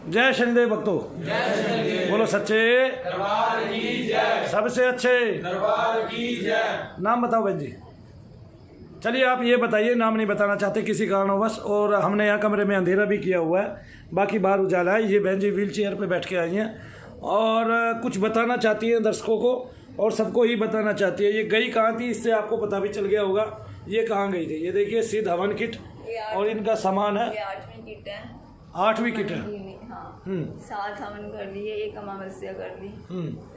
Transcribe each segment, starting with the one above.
जय शनिदेव भक्तों, बोलो सच्चे दरबार की जय, सबसे अच्छे दरबार की जय। नाम बताओ बहन जी। चलिए आप ये बताइए, नाम नहीं बताना चाहते किसी कारणवश, और हमने यहाँ कमरे में अंधेरा भी किया हुआ है, बाकी बाहर उजाला है। ये बहन जी व्हील चेयर पर बैठ के आई हैं और कुछ बताना चाहती हैं दर्शकों को, और सबको ही बताना चाहती है। ये गई कहाँ थी इससे आपको पता भी चल गया होगा। ये कहाँ गई थी, ये देखिए सिद्ध हवन किट और इनका सामान है। 8वीं किट है। 8वीं किट है। हाँ, 7 हवन कर लिए, 1 अमावस्या कर ली।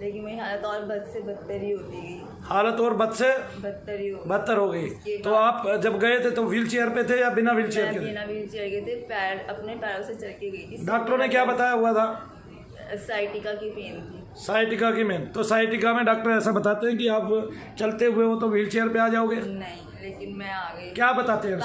लेकिन मेरी हालत और बद से बदतर ही होती गई। हालत और बद से बदतर ही बदतर हो गई। तो आप जब गए थे तो व्हील चेयर पे थे या बिना व्हील चेयर के? बिना व्हील चेयर के थे, पैर अपने पैरों से चल के गई थी। डॉक्टरों ने क्या बताया हुआ था? साइटिका की पेन थी। साइटिका की मेन। तो साइटिका में डॉक्टर ऐसा बताते हैं कि आप चलते हुए हो तो व्हील चेयर पे आ जाओगे? नहीं, लेकिन मैं आ गई। क्या बताते हैं?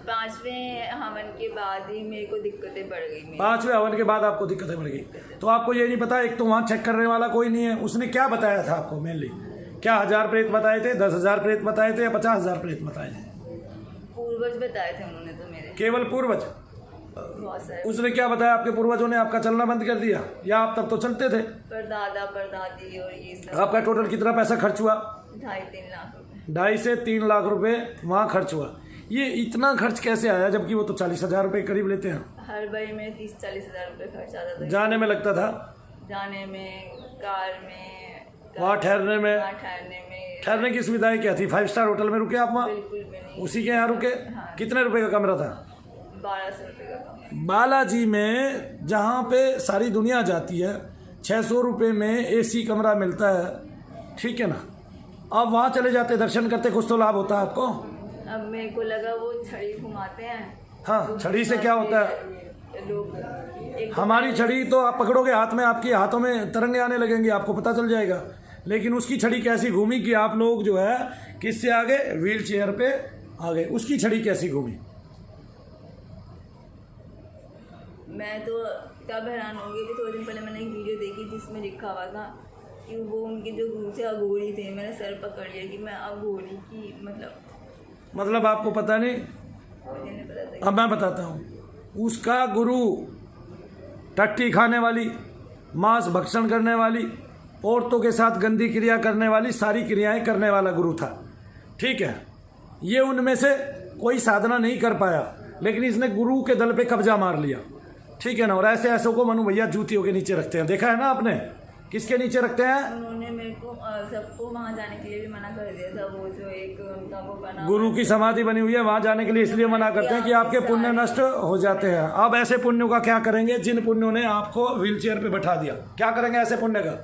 5वें हवन के बाद ही मेरे को दिक्कतें बढ़ गई। 5वें हवन के बाद आपको दिक्कतें बढ़ गई। तो आपको ये नहीं पता, एक तो वहाँ चेक करने वाला कोई नहीं है, उसने क्या बताया था आपको मेनली? क्या 1000 प्रेत बताए थे, 10,000 प्रेत बताए थे या 50,000 प्रेत बताए थे? पूर्वज बताए थे उन्होंने तो मेरे। केवल पूर्वज? बहुत सारे। उसने क्या बताया आपके पूर्वजों ने? आपका चलना बंद कर दिया या आप तब तो चलते थे? परदादा परदादी और ये सब। आपका टोटल कितना पैसा खर्च हुआ? 2.5-3 लाख रुपए। 2.5 से 3 लाख रुपए वहाँ खर्च हुआ। ये इतना खर्च कैसे आया, जबकि वो तो 40,000 रुपए करीब लेते हैं? हर बारी में 30-40 हज़ार रुपये खर्च आता था। जाने में लगता था, जाने में, कार में, वहाँ ठहरने में? वहाँ ठहरने में। ठहरने की सुविधाएं क्या थी? 5 स्टार होटल में रुके आप वहाँ? बिल्कुल भी नहीं। उसी के यहाँ रुके? हाँ। कितने रुपए का कमरा था? 1200 रुपये का कमरा। बालाजी में जहाँ पे सारी दुनिया जाती है 600 रुपये में एसी कमरा मिलता है, ठीक है ना? आप वहाँ चले जाते, दर्शन करते, कुछ तो लाभ होता है आपको। अब मेरे को लगा वो छड़ी घुमाते हैं। हाँ, छड़ी से क्या होता है? लोग हमारी छड़ी तो आप पकड़ोगे हाथ में, आपके हाथों में तरंगे आने लगेंगे, आपको पता चल जाएगा। लेकिन उसकी छड़ी कैसी घूमी कि आप लोग जो है किससे आ गए? व्हील चेयर पे आ गए। उसकी छड़ी कैसी घूमी? मैं तो तब हैरान हो गई कि थोड़े दिन पहले मैंने एक वीडियो देखी जिसमें लिखा हुआ था कि वो उनके जो गुरु थे अघोरी थे। मैंने सर पकड़ लिया कि मैं अघोरी की मतलब आपको पता नहीं? मुझे नहीं पता था। अब मैं बताता हूँ। उसका गुरु टट्टी खाने वाली, मांस भक्षण करने वाली, औरतों के साथ गंदी क्रिया करने वाली, सारी क्रियाएं करने वाला गुरु था, ठीक है? ये उनमें से कोई साधना नहीं कर पाया, लेकिन इसने गुरु के दल पे कब्जा मार लिया, ठीक है ना? और ऐसे ऐसों को मनु भैया जूतियों के नीचे रखते हैं, देखा है ना आपने? किसके नीचे रखते हैं? उन्होंने मेरे को सबको वहाँ जाने के लिए भी मना कर दिया था। वो जो एक उनका वो बना, गुरु की समाधि बनी हुई है, वहाँ जाने के लिए इसलिए मना करते हैं कि आपके पुण्य नष्ट हो जाते हैं। अब ऐसे पुण्यों का क्या करेंगे जिन पुण्यों ने आपको व्हील चेयर पे बैठा दिया? क्या करेंगे ऐसे पुण्य का?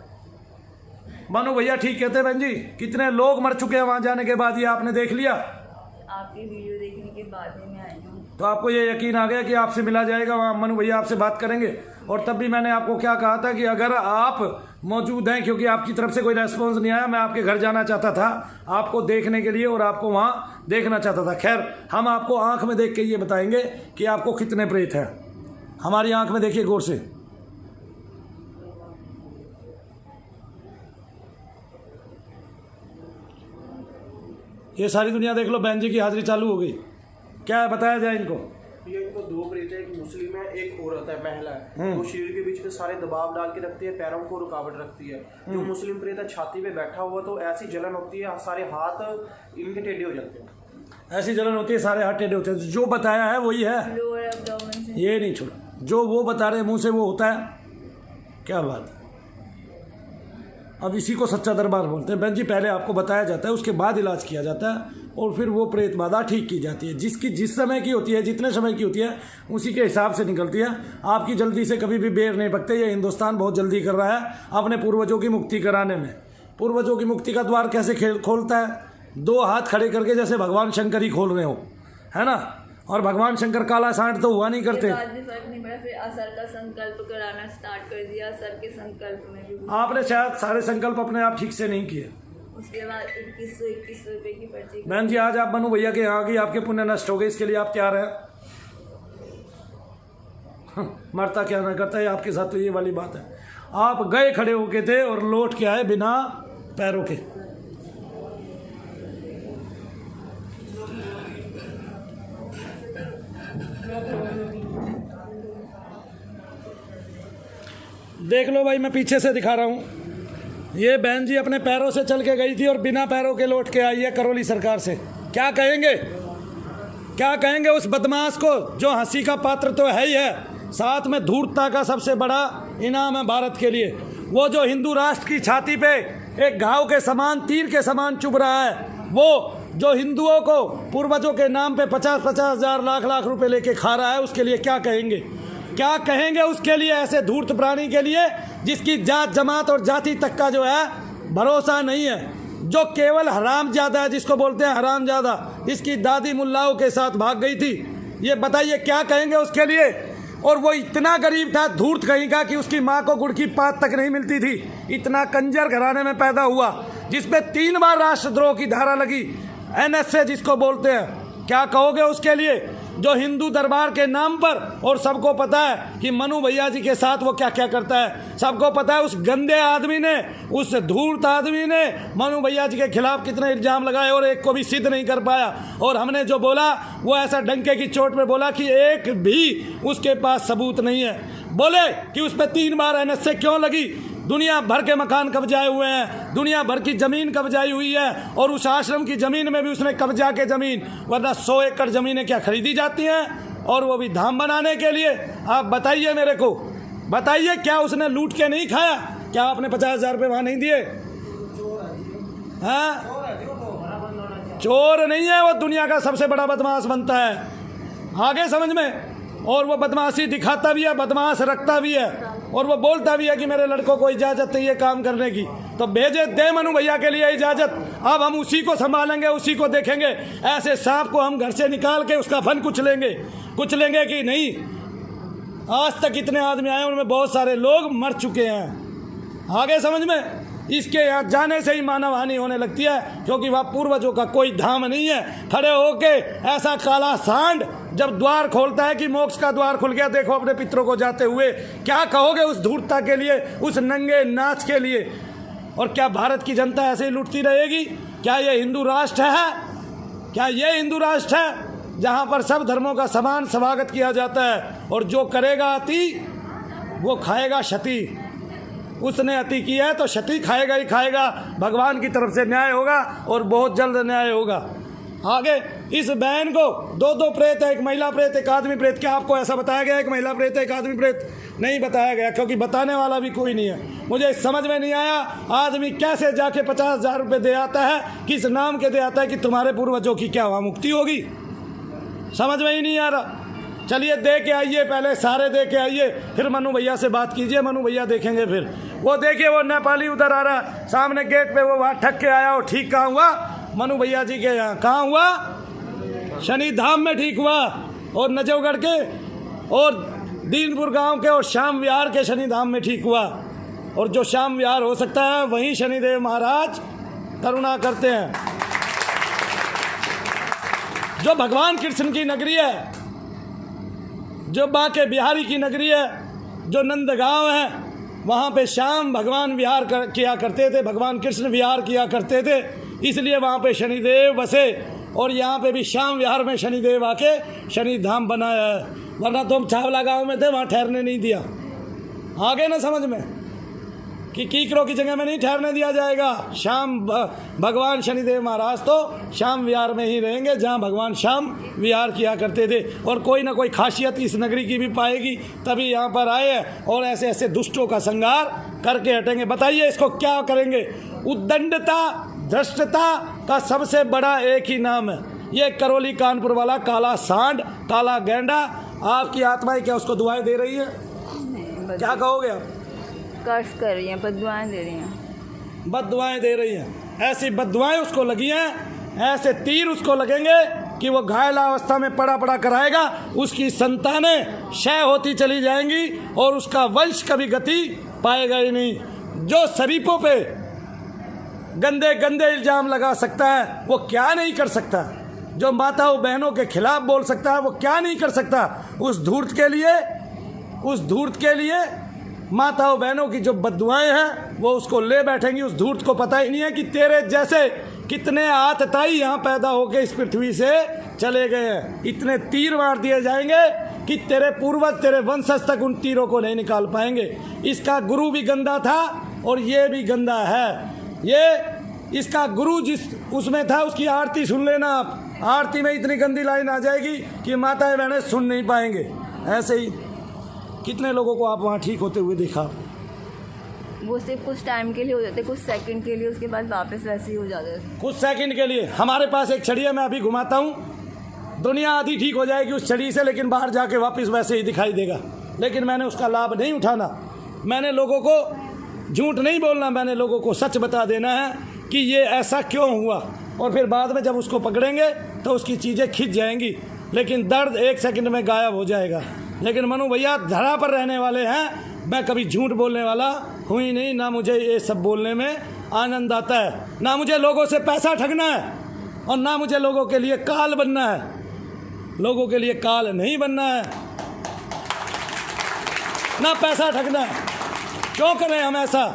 मनु भैया ठीक कहते हैं बहन जी। कितने लोग मर चुके हैं वहाँ जाने के बाद, ये आपने देख लिया? आपकी वीडियो देखने के बाद ही मैं आई हूँ। तो आपको ये यकीन आ गया कि आपसे मिला जाएगा, वहाँ मनु भैया आपसे बात करेंगे। और तब भी मैंने आपको क्या कहा था कि अगर आप मौजूद हैं, क्योंकि आपकी तरफ से कोई रेस्पॉन्स नहीं आया, मैं आपके घर जाना चाहता था आपको देखने के लिए और आपको वहाँ देखना चाहता था। खैर, हम आपको आँख में देख के ये बताएंगे कि आपको कितने प्रेत हैं। हमारी आँख में देखिए गौर से। ये सारी दुनिया देख लो, बहन जी की हाजिरी चालू हो गई। क्या बताया जाए इनको? ये इनको 2 प्रेत है, एक मुस्लिम है, एक औरत है, महिला है। वो शरीर के बीच में सारे दबाव डाल के रखती है, पैरों को रुकावट रखती है। जो मुस्लिम प्रेत है छाती पे बैठा हुआ, तो ऐसी जलन होती है, सारे हाथ इनके टेढ़े हो जाते हैं। ऐसी जलन होती है, सारे हाथ टेढ़े होते हैं। जो बताया है वही है, लोअर एब्डोमेन से। ये नहीं छोड़ा। जो वो बता रहे मुंह से वो होता है। क्या बात है? अब इसी को सच्चा दरबार बोलते हैं बहन जी। पहले आपको बताया जाता है, उसके बाद इलाज किया जाता है और फिर वो प्रेत बाधा ठीक की जाती है। जिसकी जिस समय की होती है, जितने समय की होती है, उसी के हिसाब से निकलती है। आपकी जल्दी से कभी भी बेर नहीं पकते। ये हिंदुस्तान बहुत जल्दी कर रहा है अपने पूर्वजों की मुक्ति कराने में। पूर्वजों की मुक्ति का द्वार कैसे खोलता है? 2 हाथ खड़े करके, जैसे भगवान शंकर ही खोल रहे हो, है ना? और भगवान शंकर काला सांड तो हुआ नहीं करते। बाद में फर्क नहीं पड़ा, फिर असर का संकल्प कराना स्टार्ट कर दिया। असर के संकल्प में भी आपने शायद सारे संकल्प अपने आप ठीक से नहीं किए। उसके बाद 2121 रुपए की पर्ची। बहन जी, आज आप मनु भैया के यहाँ गई, आपके पुण्य नष्ट हो गए, इसके लिए आप तैयार हैं? मरता क्या ना करता है आपके साथ, तो ये वाली बात है। आप गए खड़े होके थे और लौट के आए बिना पैरों के। देख लो भाई, मैं पीछे से दिखा रहा हूँ। ये बहन जी अपने पैरों से चल के गई थी और बिना पैरों के लौट के आई है करौली सरकार से। क्या कहेंगे, क्या कहेंगे उस बदमाश को जो हंसी का पात्र तो है ही है, साथ में धूर्तता का सबसे बड़ा इनाम है भारत के लिए। वो जो हिंदू राष्ट्र की छाती पे एक घाव के समान, तीर के समान चुभ रहा है, वो जो हिंदुओं को पूर्वजों के नाम पे 50-50 हज़ार लाख रुपए लेके खा रहा है, उसके लिए क्या कहेंगे, क्या कहेंगे उसके लिए, ऐसे धूर्त प्राणी के लिए जिसकी जात जमात और जाति तक का जो है भरोसा नहीं है, जो केवल हरामजादा है, जिसको बोलते हैं हरामजादा, इसकी दादी मुल्लाओं के साथ भाग गई थी। ये बताइए क्या कहेंगे उसके लिए। और वो इतना गरीब था, धूर्त कहीं का, कि उसकी माँ को गुड़ की पात तक नहीं मिलती थी। इतना कंजर घराने में पैदा हुआ, जिसपे 3 बार राष्ट्रद्रोह की धारा लगी, NSA जिसको बोलते हैं। क्या कहोगे उसके लिए, जो हिंदू दरबार के नाम पर, और सबको पता है कि मनु भैया जी के साथ वो क्या क्या करता है, सबको पता है। उस गंदे आदमी ने, उस धूर्त आदमी ने मनु भैया जी के खिलाफ कितने इल्जाम लगाए और एक को भी सिद्ध नहीं कर पाया। और हमने जो बोला वो ऐसा डंके की चोट पे बोला कि एक भी उसके पास सबूत नहीं है। बोले कि उस पर 3 बार NSA क्यों लगी। दुनिया भर के मकान कब्जाए हुए हैं, दुनिया भर की ज़मीन कब्जाई हुई है, और उस आश्रम की ज़मीन में भी उसने कब्जा के ज़मीन, वरना 100 एकड़ ज़मीनें क्या खरीदी जाती हैं, और वो भी धाम बनाने के लिए। आप बताइए मेरे को, बताइए क्या उसने लूट के नहीं खाया? क्या आपने 50,000 रुपये वहाँ नहीं दिए? हाँ, चोर नहीं है वो, दुनिया का सबसे बड़ा बदमाश बनता है। आगे समझ में। और वो बदमाशी दिखाता भी है, बदमाश रखता भी है, और वो बोलता भी है कि मेरे लड़कों को इजाज़त चाहिए काम करने की, तो भेजे दे मनु भैया के लिए इजाज़त। अब हम उसी को संभालेंगे, उसी को देखेंगे। ऐसे सांप को हम घर से निकाल के उसका फन कुचलेंगे कि नहीं। आज तक इतने आदमी आए, उनमें बहुत सारे लोग मर चुके हैं। आगे समझ में। इसके यहाँ जाने से ही मानव हानि होने लगती है, क्योंकि वहाँ पूर्वजों का कोई धाम नहीं है। खड़े होके ऐसा काला सांड जब द्वार खोलता है कि मोक्ष का द्वार खुल गया, देखो अपने पितरों को जाते हुए, क्या कहोगे उस धूर्तता के लिए, उस नंगे नाच के लिए। और क्या भारत की जनता ऐसे ही लुटती रहेगी? क्या ये हिंदू राष्ट्र है? क्या ये हिंदू राष्ट्र है जहाँ पर सब धर्मों का समान स्वागत किया जाता है, और जो करेगा अति वो खाएगा क्षति। उसने अति किया है तो क्षति खाएगा ही खाएगा। भगवान की तरफ से न्याय होगा, और बहुत जल्द न्याय होगा। आगे इस बहन को 2 प्रेत है, एक महिला प्रेत, एक आदमी प्रेत। क्या आपको ऐसा बताया गया एक महिला प्रेत है, एक आदमी प्रेत? नहीं बताया गया, क्योंकि बताने वाला भी कोई नहीं है। मुझे समझ में नहीं आया आदमी कैसे जाके 50,000 रुपये दे आता है, किस नाम के दे आता है कि तुम्हारे पूर्वजों की क्या वहाँ मुक्ति होगी। समझ में ही नहीं आ रहा। चलिए दे के आइए, पहले सारे दे के आइए, फिर मनु भैया से बात कीजिए। मनु भैया देखेंगे फिर। वो देखिए वो नेपाली उधर आ रहा है सामने गेट पे, वो वहाँ ठग के आया। और ठीक कहाँ हुआ? मनु भैया जी के यहाँ। कहाँ हुआ? शनि धाम में ठीक हुआ, और नजफगढ़ के और दीनपुर गांव के और श्याम विहार के शनि धाम में ठीक हुआ। और जो श्याम विहार हो सकता है वहीं शनिदेव महाराज करुणा करते हैं। जो भगवान कृष्ण की नगरी है, जो बांके बिहारी की नगरी है, जो नंदगांव है, वहाँ पे श्याम भगवान विहार किया करते थे, भगवान कृष्ण विहार किया करते थे, इसलिए वहाँ पे शनिदेव बसे। और यहाँ पे भी श्याम विहार में शनिदेव आके शनि धाम बनाया है, वरना तो हम छावला गांव में थे, वहाँ ठहरने नहीं दिया। आगे ना समझ में कि कीकरों की जगह में नहीं ठहरने दिया जाएगा। श्याम भगवान शनिदेव महाराज तो श्याम विहार में ही रहेंगे, जहाँ भगवान श्याम विहार किया करते थे। और कोई ना कोई खासियत इस नगरी की भी पाएगी, तभी यहाँ पर आए हैं, और ऐसे ऐसे दुष्टों का संहार करके हटेंगे। बताइए इसको क्या करेंगे? उद्दंडता, भ्रष्टता का सबसे बड़ा एक ही नाम है, ये करौली कानपुर वाला काला सांड, काला गैंडा। आपकी आत्माएं क्या उसको दुआएं दे रही है? क्या कहोगे आप? कर्ज कर रही हैं, बददुआएं दे रही हैं। बददुआएं दे रही हैं। ऐसी बददुआएं उसको लगी हैं, ऐसे तीर उसको लगेंगे कि वो घायल अवस्था में पड़ा कराएगा। उसकी संतानें क्षय होती चली जाएंगी, और उसका वंश कभी गति पाएगा ही नहीं। जो शरीफों पे गंदे गंदे इल्जाम लगा सकता है वो क्या नहीं कर सकता? जो माताओं बहनों के खिलाफ बोल सकता है वो क्या नहीं कर सकता? उस धूर्त के लिए माताओं बहनों की जो बद्दुआएं हैं वो उसको ले बैठेंगी। उस धूर्त को पता ही नहीं है कि तेरे जैसे कितने आतताई यहाँ पैदा होके इस पृथ्वी से चले गए हैं। इतने तीर मार दिए जाएंगे कि तेरे पूर्वज तेरे वंशज तक उन तीरों को नहीं निकाल पाएंगे। इसका गुरु भी गंदा था और ये भी गंदा है। ये इसका गुरु जिस उसमें था उसकी आरती सुन लेना आप, आरती में इतनी गंदी लाइन आ जाएगी कि माताएं बहनें सुन नहीं पाएंगे। ऐसे ही कितने लोगों को आप वहाँ ठीक होते हुए देखा? वो सिर्फ कुछ टाइम के लिए हो जाते, कुछ सेकंड के लिए, उसके बाद वापस वैसे ही हो जाते। कुछ सेकंड के लिए। हमारे पास एक छड़ी है, मैं अभी घुमाता हूँ, दुनिया आधी ठीक हो जाएगी उस छड़ी से, लेकिन बाहर जाके वापस वैसे ही दिखाई देगा। लेकिन मैंने उसका लाभ नहीं उठाना। मैंने लोगों को झूठ नहीं बोलना, मैंने लोगों को सच बता देना है कि ये ऐसा क्यों हुआ, और फिर बाद में जब उसको पकड़ेंगे तो उसकी चीज़ें खिंच जाएंगी, लेकिन दर्द 1 सेकंड में गायब हो जाएगा। लेकिन मनु भैया धरा पर रहने वाले हैं। मैं कभी झूठ बोलने वाला हूँ ही नहीं, ना मुझे ये सब बोलने में आनंद आता है, ना मुझे लोगों से पैसा ठगना है, और ना मुझे लोगों के लिए काल बनना है। लोगों के लिए काल नहीं बनना है, ना पैसा ठगना है। क्यों करें हम ऐसा?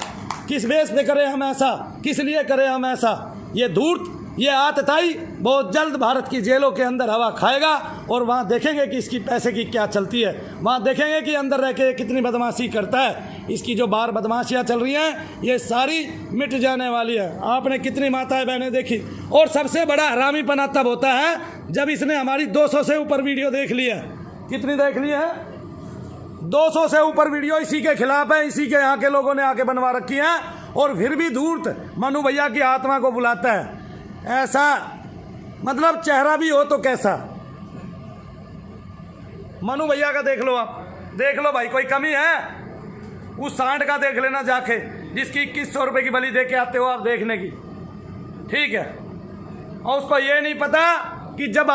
किस बेस पे करें हम ऐसा? किस लिए करें हम ऐसा? ये धूर्त, ये आतताई बहुत जल्द भारत की जेलों के अंदर हवा खाएगा, और वहाँ देखेंगे कि इसकी पैसे की क्या चलती है। वहाँ देखेंगे कि अंदर रह के कितनी बदमाशी करता है। इसकी जो बाहर बदमाशियाँ चल रही हैं ये सारी मिट जाने वाली है। आपने कितनी माताएं बहनें देखी, और सबसे बड़ा हरामीपना तब होता है जब इसने हमारी 200 से ऊपर वीडियो देख ली है। कितनी देख ली है? 200 से ऊपर वीडियो इसी के खिलाफ है, इसी के यहाँ के लोगों ने आके बनवा रखी हैं, और फिर भी धूर्त मनु भैया की आत्मा को बुलाता है। ऐसा मतलब चेहरा भी हो तो कैसा? मनु भैया का देख लो, आप देख लो भाई, कोई कमी है? उस सांड का देख लेना जाके, जिसकी 2100 रुपये की बलि दे के आते हो आप देखने की, ठीक है। और उसको ये नहीं पता कि जब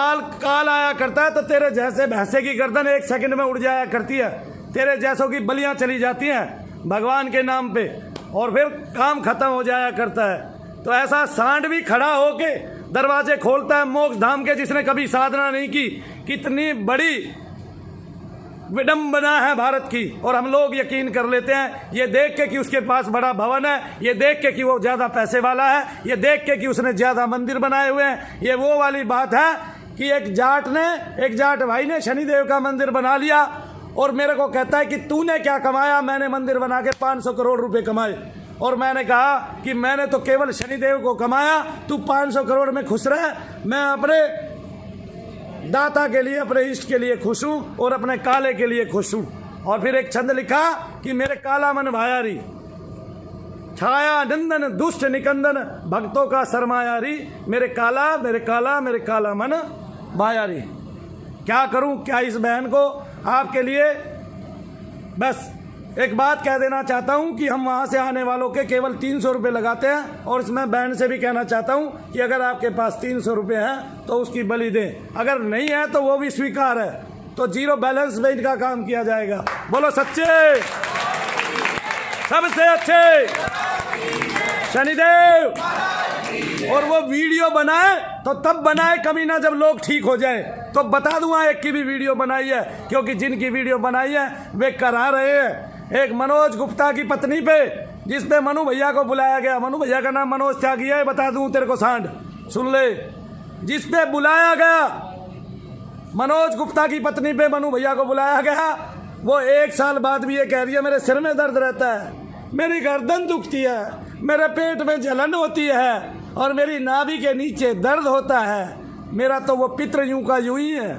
काल आया करता है तो तेरे जैसे भैंसे की गर्दन 1 सेकंड में उड़ जाया करती है, तेरे जैसों की बलियां चली जाती हैं भगवान के नाम पे, और फिर काम खत्म हो जाया करता है। तो ऐसा सांड भी खड़ा होके दरवाजे खोलता है मोक्ष धाम के, जिसने कभी साधना नहीं की। कितनी बड़ी विडंबना है भारत की, और हम लोग यकीन कर लेते हैं ये देख के कि उसके पास बड़ा भवन है, ये देख के कि वो ज़्यादा पैसे वाला है, ये देख के कि उसने ज़्यादा मंदिर बनाए हुए हैं। ये वो वाली बात है कि एक जाट भाई ने शनिदेव का मंदिर बना लिया, और मेरे को कहता है कि तूने क्या कमाया? मैंने मंदिर बना के 500 करोड़ रुपए कमाए। और मैंने कहा कि मैंने तो केवल शनिदेव को कमाया, तू 500 करोड़ में खुश रह, मैं अपने दाता के लिए, अपने इष्ट के लिए खुश हूँ, और अपने काले के लिए खुश हूँ। और फिर एक छंद लिखा कि मेरे काला मन भायारी, छाया नंदन दुष्ट निकंदन, भक्तों का सरमायारी, मेरे काला मेरे काला मेरे काला मन भायारी। क्या करूँ, क्या इस बहन को आपके लिए बस एक बात कह देना चाहता हूं कि हम वहां से आने वालों के केवल 300 रुपये लगाते हैं, और इसमें बहन से भी कहना चाहता हूं कि अगर आपके पास 300 रुपये हैं तो उसकी बलि दें, अगर नहीं है तो वो भी स्वीकार है, तो 0 बैलेंस में इनका काम किया जाएगा। बोलो सच्चे, सबसे अच्छे शनिदेव। और वो वीडियो बनाए तो तब बनाए कभी ना जब लोग ठीक हो जाए। तो बता दूंगा एक की भी वीडियो बनाई है, क्योंकि जिनकी वीडियो बनाई है वे करा रहे हैं। एक मनोज गुप्ता की पत्नी पे, जिस पे मनु भैया को बुलाया गया, मनु भैया का नाम मनोज त्यागी है, बता दूं तेरे को सांड, सुन ले, जिस पे बुलाया गया मनोज गुप्ता की पत्नी पे मनु भैया को बुलाया गया, वो 1 साल बाद भी ये कह रही है मेरे सिर में दर्द रहता है, मेरी गर्दन दुखती है, मेरे पेट में जलन होती है, और मेरी नाभि के नीचे दर्द होता है। मेरा तो वो पितृ यूं का यूं ही है।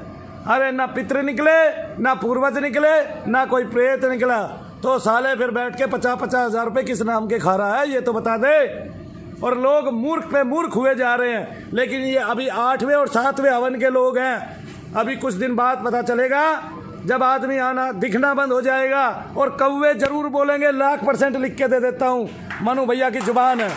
अरे ना पितृ निकले, ना पूर्वज निकले, ना कोई प्रेत निकला, तो साले फिर बैठ के 50-50 हज़ार रुपये किस नाम के खा रहा है ये तो बता दे। और लोग मूर्ख पे मूर्ख हुए जा रहे हैं। लेकिन ये अभी 8वें और 7वें हवन के लोग हैं। अभी कुछ दिन बाद पता चलेगा, जब आदमी आना दिखना बंद हो जाएगा, और कौवे जरूर बोलेंगे, 1,00,000% लिख के दे देता हूँ, मनु भैया की जुबान है।